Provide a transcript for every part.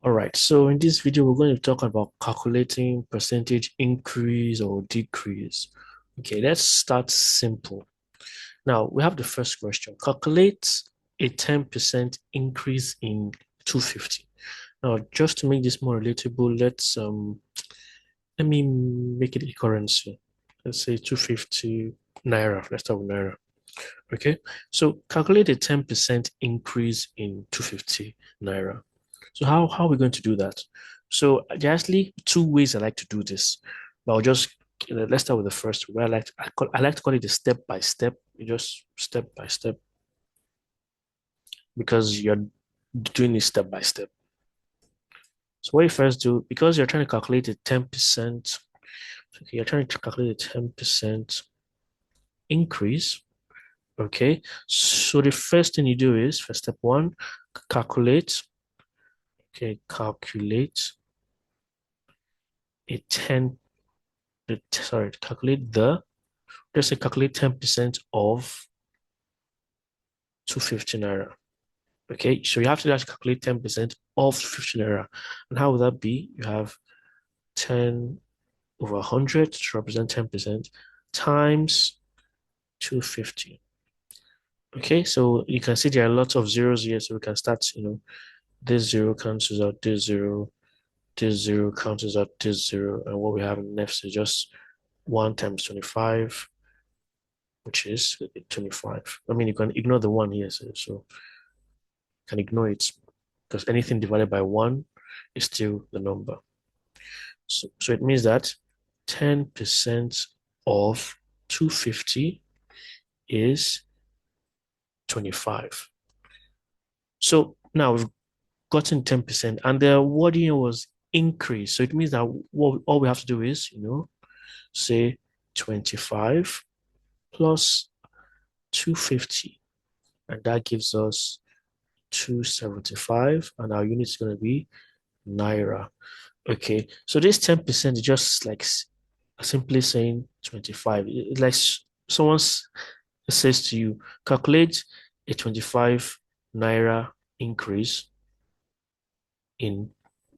All right, so in this video, we're going to talk about calculating percentage increase or decrease. Okay, let's start simple. Now, we have the first question. Calculate a 10% increase in 250. Now, just to make this more relatable, let me make it a currency. Let's say 250 naira. Let's start with naira. Okay, so calculate a 10% increase in 250 naira. So how are we going to do that? So there are actually two ways I like to do this, but I'll just let's start with the first way. I like to call it a step by step. You just step by step because you're doing it step by step. So what you first do, because you're trying to calculate a 10%, okay, you're trying to calculate a 10% increase. Okay, so the first thing you do is for step one, calculate. Okay, calculate a 10, sorry, calculate let's say calculate 10% of 250 naira. Okay, so you have to actually calculate 10% of 50 naira. And how would that be? You have 10 over 100 to represent 10% times 250. Okay, so you can see there are lots of zeros here, so we can start, this zero cancels out this zero cancels out this zero, and what we have next is just 1 times 25, which is 25. I mean, you can ignore the one here, so you can ignore it because anything divided by 1 is still the number. So it means that 10% of 250 is 25. So now we've gotten 10%, and the wording was increase. So it means that all we have to do is, say 25 plus 250, and that gives us 275, and our unit is going to be naira. Okay, so this 10% is just like simply saying 25. It's like someone says to you, calculate a 25 naira increase in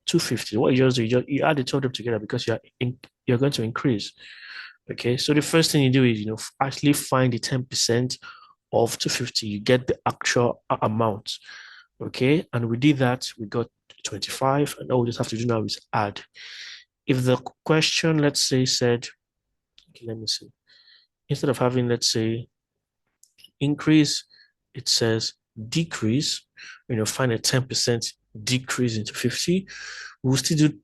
250. What you just do, you add the two of them together because you're going to increase. Okay, so the first thing you do is, actually find the 10% of 250. You get the actual amount. Okay, and we did that. We got 25, and all we just have to do now is add. If the question, let's say, said, okay, let me see, instead of having, let's say, increase, it says decrease, find a 10% decrease into 50, we'll still do,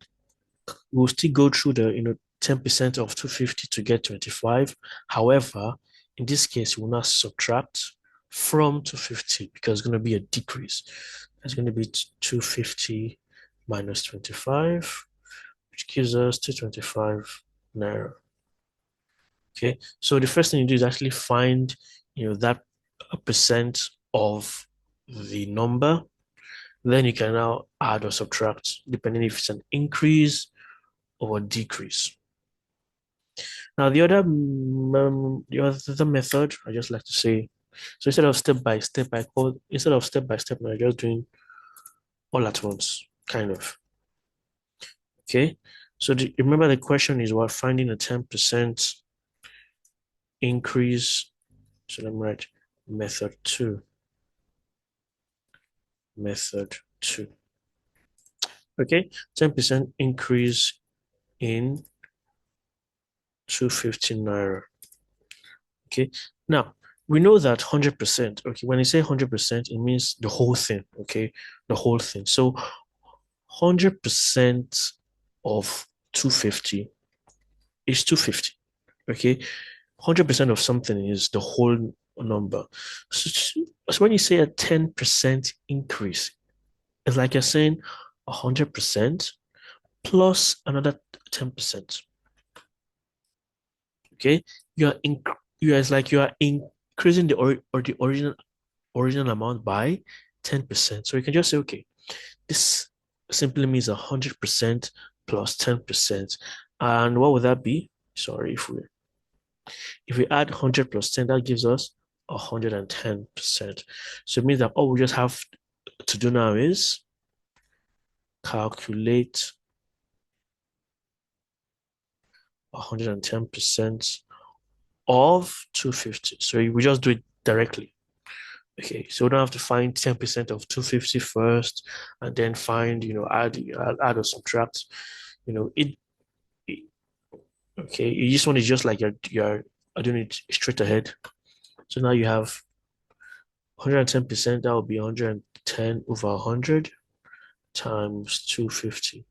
we'll still go through the, 10% of 250 to get 25. However, in this case, we'll not subtract from 250 because it's going to be a decrease. It's going to be 250 minus 25, which gives us 225 naira. Okay, so the first thing you do is actually find, that a percent of the number. Then you can now add or subtract, depending if it's an increase or a decrease. Now, the other method, I just like to say, so instead of step by step, instead of step by step, I'm just doing all at once, kind of. Okay, so remember the question is what finding a 10% increase. So let me write method two. Method two. Okay, 10% increase in 250 naira. Okay, now we know that 100%. Okay, when you say 100%, it means the whole thing. Okay, the whole thing. So 100% of 250 is 250. Okay, 100% of something is the whole number. So when you say a 10% increase, it's like you're saying 100% plus another 10%. Okay, you are in, you are it's like you are increasing the original amount by 10%. So you can just say, okay, this simply means 100% plus 10%. And what would that be? Sorry, if we add 100 plus 10, that gives us 110%. So it means that all we just have to do now is calculate 110% of 250. So we just do it directly. Okay, so we don't have to find 10% of 250 first and then find, add or subtract. You know, it okay, you just want to just like you're doing it straight ahead. So now you have 110%, that would be 110 over 100 times 250.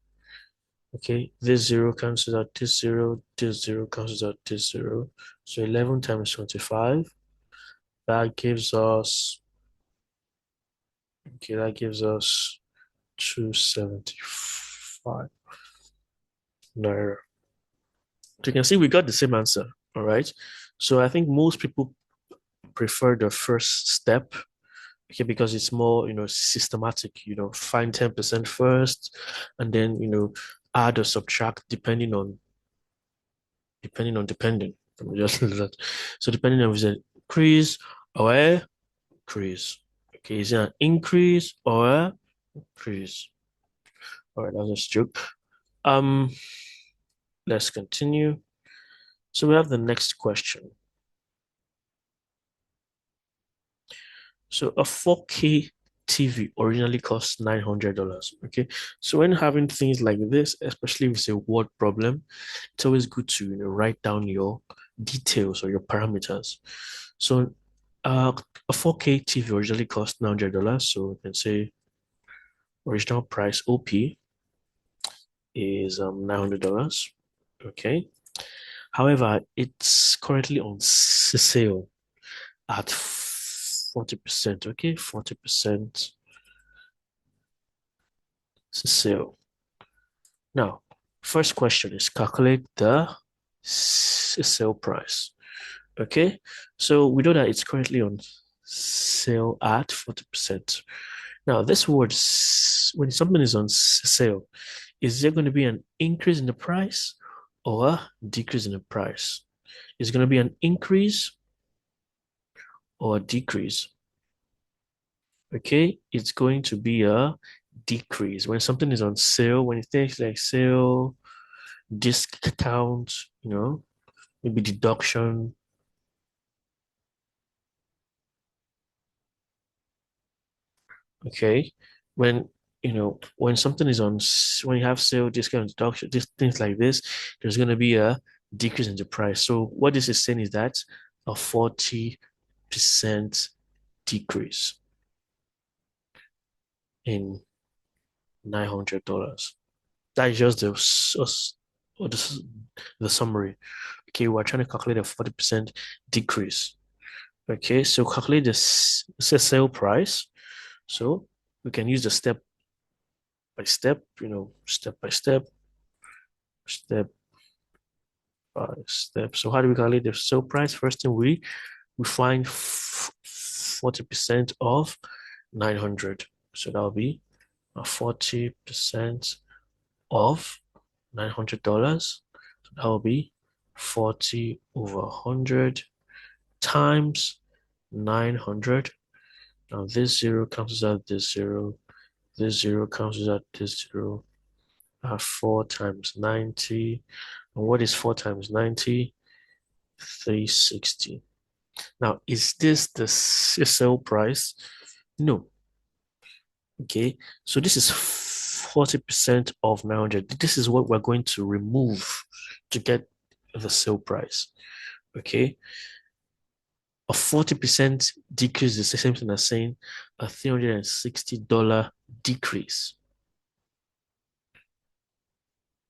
Okay, this zero cancels out this zero cancels out this zero. So 11 times 25, that gives us, okay, that gives us 275 naira. So you can see we got the same answer, all right? So I think most people prefer the first step, okay, because it's more, systematic, find 10% first and then, add or subtract depending. Let me just that. So depending on if it's an increase or a decrease. Okay, is it an increase or a decrease? All right, that was a joke. Um, let's continue. So we have the next question. So a 4K TV originally cost $900. Okay, so when having things like this, especially if it's a word problem, it's always good to write down your details or your parameters. So uh, a 4K TV originally cost $900, so we can say original price OP is $900. Okay. However, it's currently on sale at 40%. Okay, 40% sale. Now, first question is calculate the sale price. Okay, so we know that it's currently on sale at 40%. Now, this word, when something is on sale, is there going to be an increase in the price or a decrease in the price? Is it going to be an increase or a decrease? Okay, it's going to be a decrease. When something is on sale, when it takes like sale, discount, maybe deduction. Okay, when when something is on, when you have sale, discount, deduction, things like this, there's going to be a decrease in the price. So what this is saying is that a 40% decrease in $900. That is just the summary. Okay, we're trying to calculate a 40% decrease. Okay, so calculate the sale price. So we can use the step by step, step by step, step by step. So how do we calculate the sale price? First thing we find 40% of 900. So that'll be 40% of $900. So that will be 40 over 100 times 900. Now this zero cancels out this zero. This zero cancels out this zero. 4 times 90. And what is 4 times 90? 360. Now, is this the sale price? No. Okay, so this is 40% of 900. This is what we're going to remove to get the sale price. Okay, a 40% decrease is the same thing as saying a $360 decrease.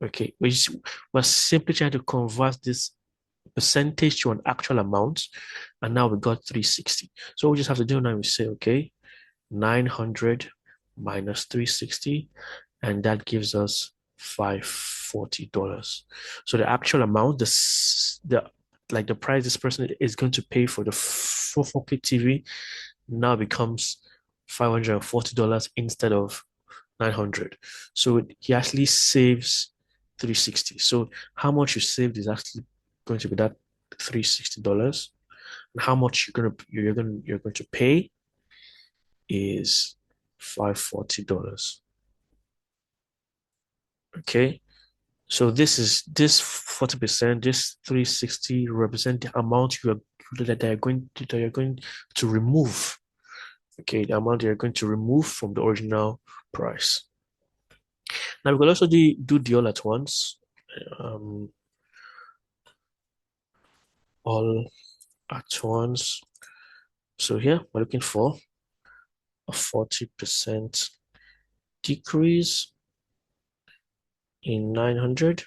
Okay, we're simply trying to convert this percentage to an actual amount, and now we got 360. So we just have to do now, we say, okay, 900 minus 360, and that gives us $540. So the actual amount, the price this person is going to pay for the 4K TV now becomes $540 instead of 900. So he actually saves 360. So how much you saved is actually going to be that $360. And how much you're going to pay is $540. Okay. So this 40%, this 360 represent the amount that you're going to remove. Okay, the amount you're going to remove from the original price. Now we could also do the all at once. Um, all at once. So here we're looking for a 40% decrease in 900.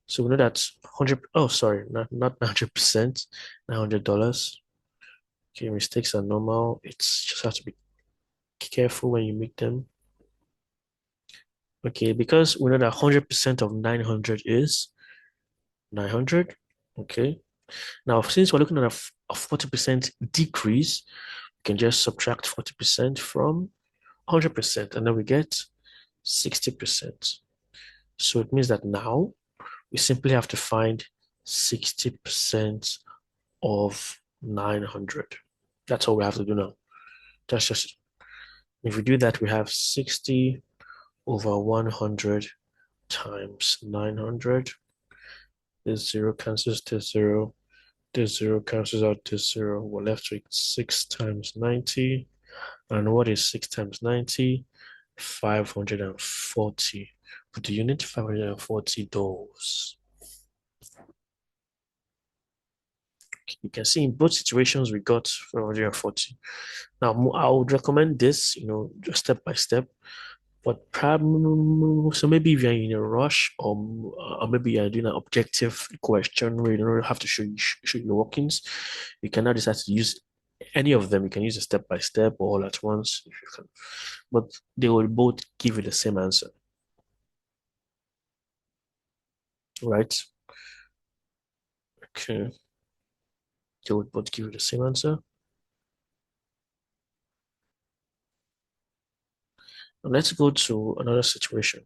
So we know that 100, oh, sorry, not 100%, $900. Okay, mistakes are normal. It's just have to be careful when you make them. Okay, because we know that 100% of 900 is 900. Okay. Now, since we're looking at a 40% decrease, we can just subtract 40% from 100%, and then we get 60%. So it means that now we simply have to find 60% of 900. That's all we have to do now. That's just, if we do that, we have 60 over 100 times 900. This zero cancels this zero. This zero cancels out this zero. We're left with 6 times 90. And what is 6 times 90? 540. Put the unit $540. You can see in both situations we got 540. Now I would recommend this, just step by step. But probably, so maybe if you're in a rush, or maybe you're doing an objective question where you don't have to show your workings, you cannot decide to use any of them. You can use a step by step or all at once if you can. But they will both give you the same answer, right? Okay, they will both give you the same answer. Now let's go to another situation.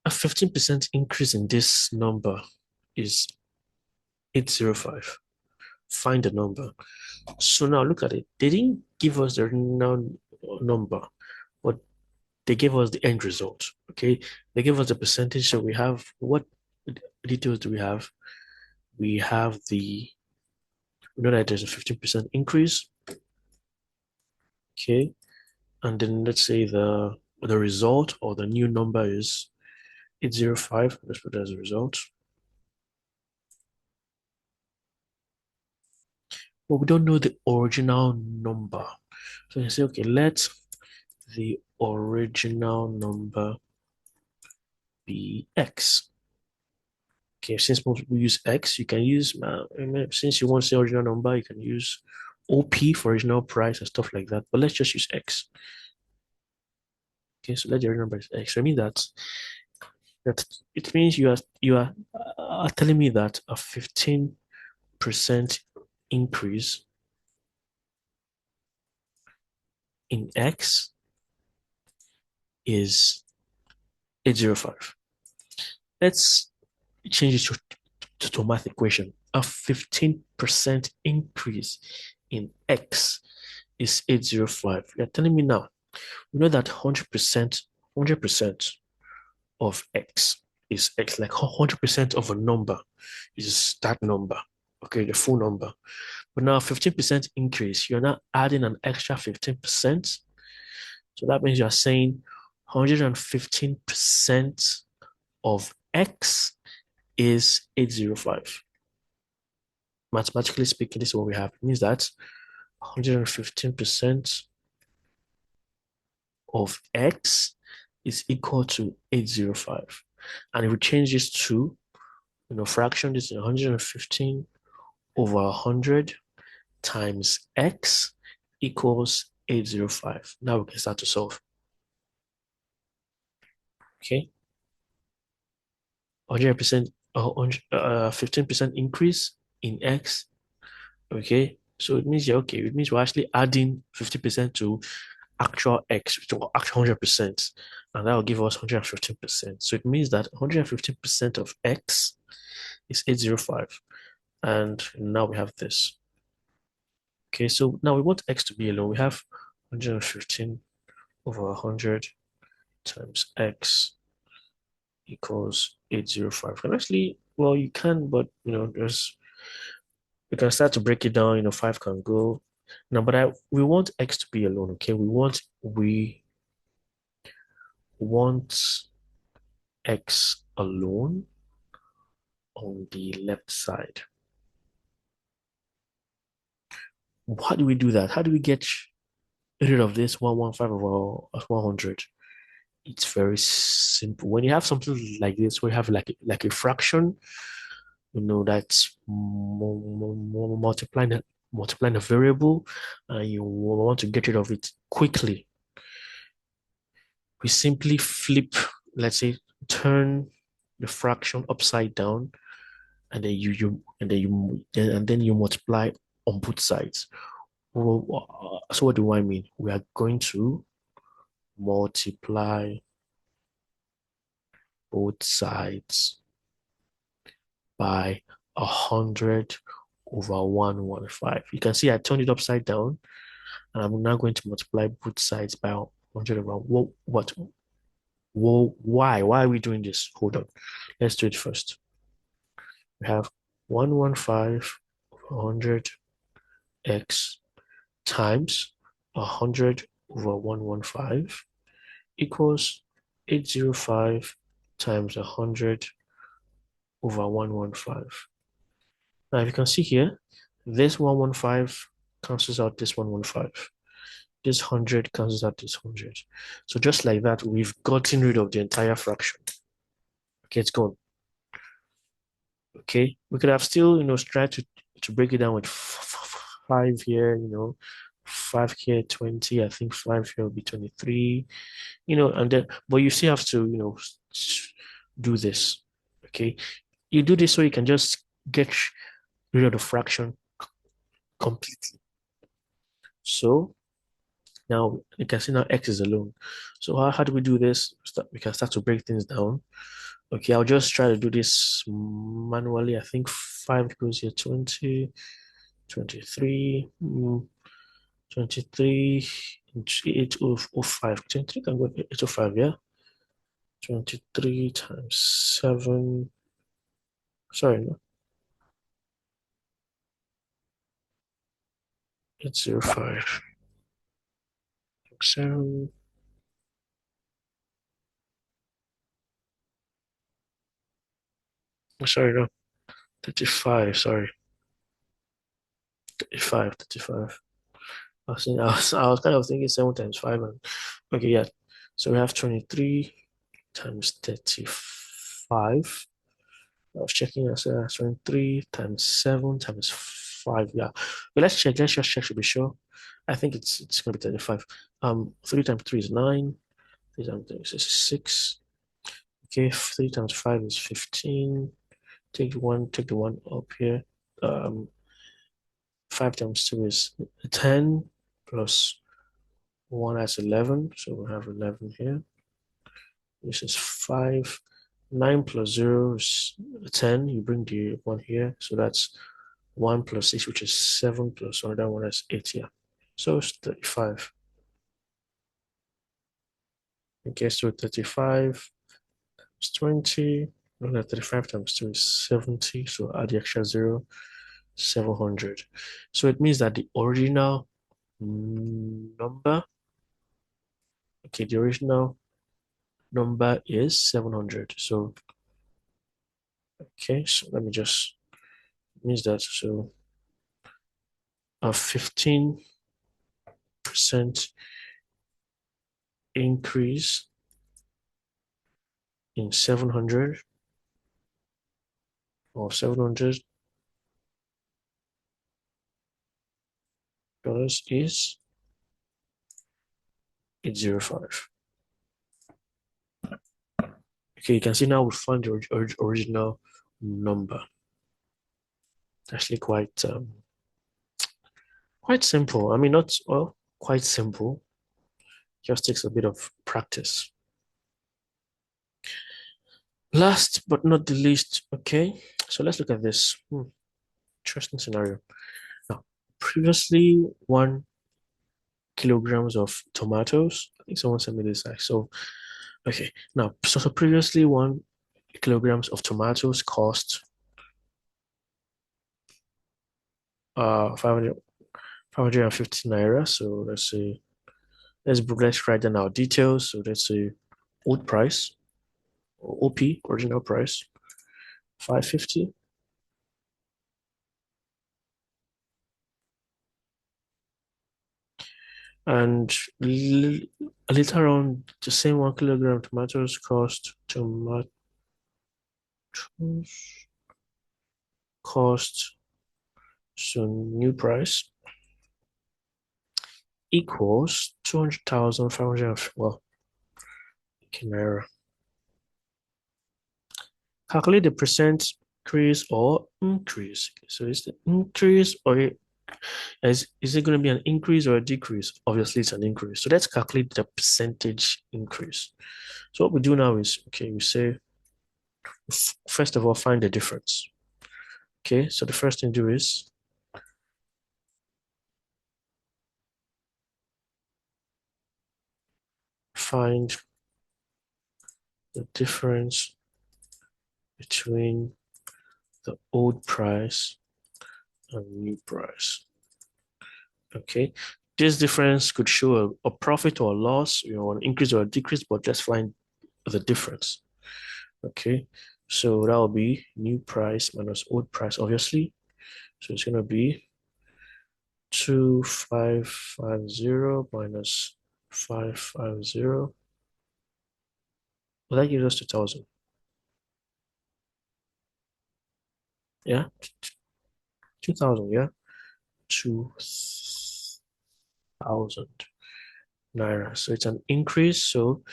A 15% increase in this number is 805. Find the number. So now look at it. They didn't give us the original number, but they gave us the end result. Okay. They gave us the percentage. So we have what details do we have? We have we know that there's a 15% increase. Okay. And then let's say the result or the new number is 805. Let's put it as a result. But we don't know the original number. So you say, okay, let the original number be X. Okay, since most people use X, you can use, since you want to say original number, you can use OP for original price and stuff like that. But let's just use X. Okay, so let the original number is X. So I mean that it means you are telling me that a 15% increase in X is 805. Let's change it to math equation. A 15% increase in X is 805. You're telling me now, we know that 100% of X is X, like 100% of a number is that number. Okay, the full number. But now 15% increase, you're not adding an extra 15%. So that means you're saying 115% of X is 805. Mathematically speaking, this is what we have. It means that 115% of X is equal to 805. And if we change this to, fraction, this is 115 over 100 times X equals 805. Now we can start to solve. Okay. 100%, 15% increase in X. Okay. So it means, yeah, okay, it means we're actually adding 50% to actual X, to actual 100%. And that will give us 115%. So it means that 115% of X is 805. And now we have this. Okay, so now we want X to be alone. We have 115 over 100 times x equals 805. And actually, well, you can, but we can start to break it down. 5 can go. Now, but we want x to be alone, okay? We want x alone on the left side. How do we do that? How do we get rid of this 115 over 100? It's very simple. When you have something like this, we have like a fraction, that's multiplying a variable, and you want to get rid of it quickly. We simply flip, let's say, turn the fraction upside down, and then you multiply on both sides. So what do I mean? We are going to multiply both sides by 100 over 115. You can see I turned it upside down, and I'm now going to multiply both sides by 100 over what? Why? Why are we doing this? Hold on. Let's do it first. We have 115 over 100 x times 100 over 115 equals 805 times 100 over 115. Now, if you can see here, this 115 cancels out this 115. This 100 cancels out this 100. So just like that, we've gotten rid of the entire fraction. Okay, it's gone. Okay, we could have still, tried to break it down with 5 here, 5 here, 20. I think 5 here will be 23, and then, but you still have to, do this. Okay, you do this so you can just get rid of the fraction completely. So now you can see now x is alone. So how do we do this? We can start to break things down. Okay, I'll just try to do this manually. I think 5 goes here, 20, 23, 23, 805. 23 can go 805, yeah? 23 times 7. Sorry, no. 805. 7. Sorry, no. 35, sorry. 35, 35. I was kind of thinking 7 times 5. Okay, yeah. So we have 23 times 35. I was checking as 23 times 7 times 5. Yeah. But let's check. Let's just check to be sure. I think it's gonna be 35. 3 times 3 is 9. 3 times 3 is 6. Okay, 3 times 5 is 15. Take the one up here. 5 times 2 is 10 plus 1 that's 11. So we have 11 here. This is 5. 9 plus 0 is 10. You bring the 1 here. So that's 1 plus 6, which is 7 plus another one is 8 here. So it's 35. Okay, so 35 is 20. Look at 35 times 2 is 70. So add the extra 0, 700. So it means that the original number, okay, the original number is 700. So, okay, so let me just, means that, so a 15% increase in 700 or $700 is 805. Okay, you can see now we find the original number. Actually quite simple. I mean, not, well, quite simple. Just takes a bit of practice. Last but not the least, okay, so let's look at this. Interesting scenario. Now, previously 1 kilograms of tomatoes. I think someone sent me this. So Okay, now, so previously 1 kilograms of tomatoes cost 550 naira. So let's write down our details. So let's say old price or OP, original price, 550. And later on, the same 1 kilogram tomatoes cost so new price equals 200,500. Well, Naira. Calculate the percent increase or increase. So is the increase or is it going to be an increase or a decrease? Obviously, it's an increase. So let's calculate the percentage increase. So what we do now is, okay, we say, first of all, find the difference. Okay, so the first thing to do is find the difference between the old price and new price. Okay, this difference could show a profit or a loss, an increase or a decrease, but let's find the difference. Okay, so that will be new price minus old price, obviously. So it's going to be 2550 minus 550. Well, that gives us 2000. Yeah, 2000. Yeah, 2000 naira. So it's an increase. So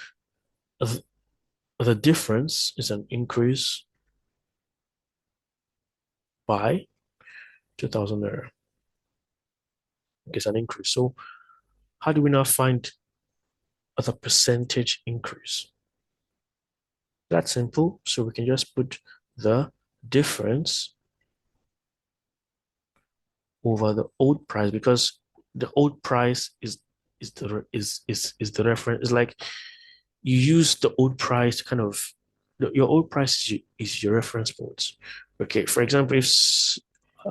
the difference is an increase by 2000 naira. It's an increase. So how do we now find the percentage increase? That's simple. So we can just put the difference over the old price because the old price is the reference. It's like you use the old price to kind of your old price is your reference point. Okay, for example, if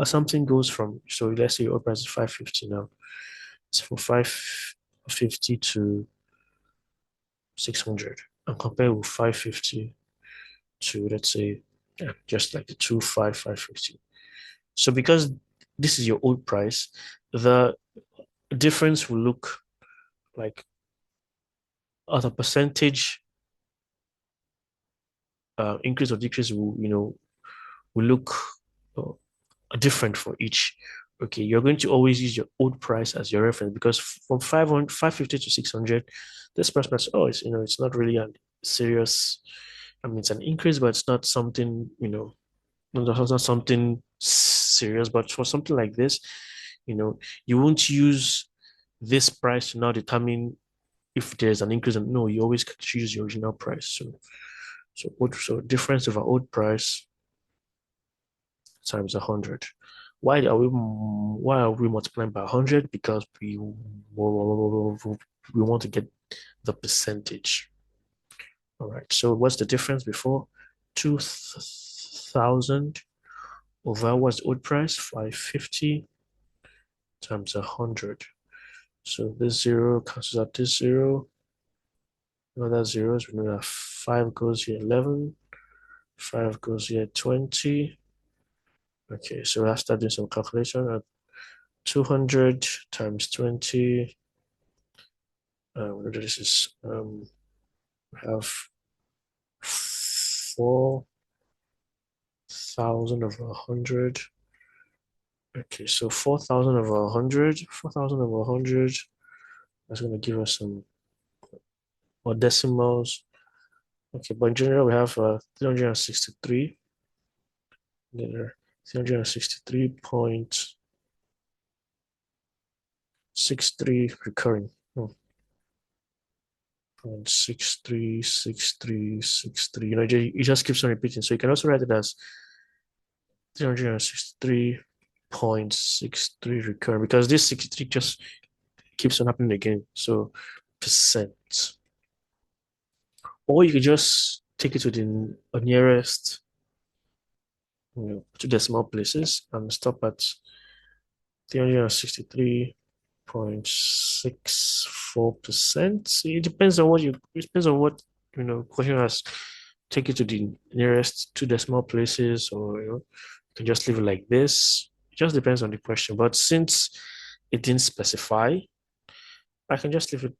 something goes from so let's say your old price is 550 now. It's from 550 to 600 and compare with 550 to let's say just like the 550. So because this is your old price, the difference will look like the percentage increase or decrease will look uh, different for each. Okay, you're going to always use your old price as your reference because from 550 to 600, this person says, oh, it's not really a serious. I mean, it's an increase, but it's not something, it's not something serious. But for something like this, you won't use this price to now determine if there's an increase. No, you always choose your original price. So difference of our old price times 100. Why are we multiplying by 100? Because we want to get the percentage. All right. So what's the difference before? 2,000 over what's the old price? 550 times 100. So this zero cancels out this zero. Another zeros. We know that 5 goes here 11. 5 goes here 20. Okay, so I start doing some calculation. 200 times 20. This is we have 4,000 over 100. Okay, so 4,000 over 100. 4,000 over 100. That's going to give us some more decimals. Okay, but in general, we have 363. 363.63 recurring. Oh, 0.636363. It just keeps on repeating. So you can also write it as 363.63 recurring because this 63 just keeps on happening again. So percent or you could just take it to the nearest, two decimal places and stop at 363.64%. It depends on it depends on what, question has. Take it to the nearest two decimal places, or, you can just leave it like this. It just depends on the question. But since it didn't specify, I can just leave it.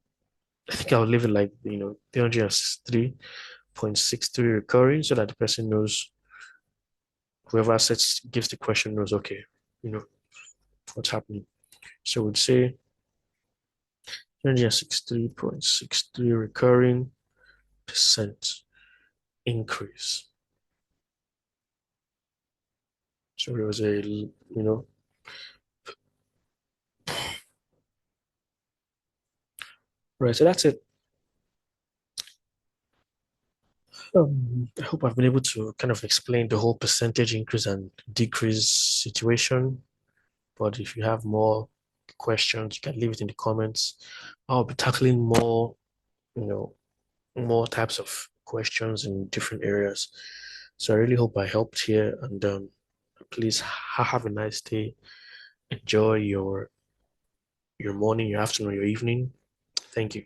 I think I'll leave it like, 363.63 recurring so that the person knows, whoever gives the question knows, okay, you know, what's happening. So we'd say 363.63 recurring percent increase. So there was right. So that's it. I hope I've been able to kind of explain the whole percentage increase and decrease situation. But if you have more questions, you can leave it in the comments. I'll be tackling you know, more types of questions in different areas. So I really hope I helped here, and please have a nice day. Enjoy your morning, your afternoon, your evening. Thank you.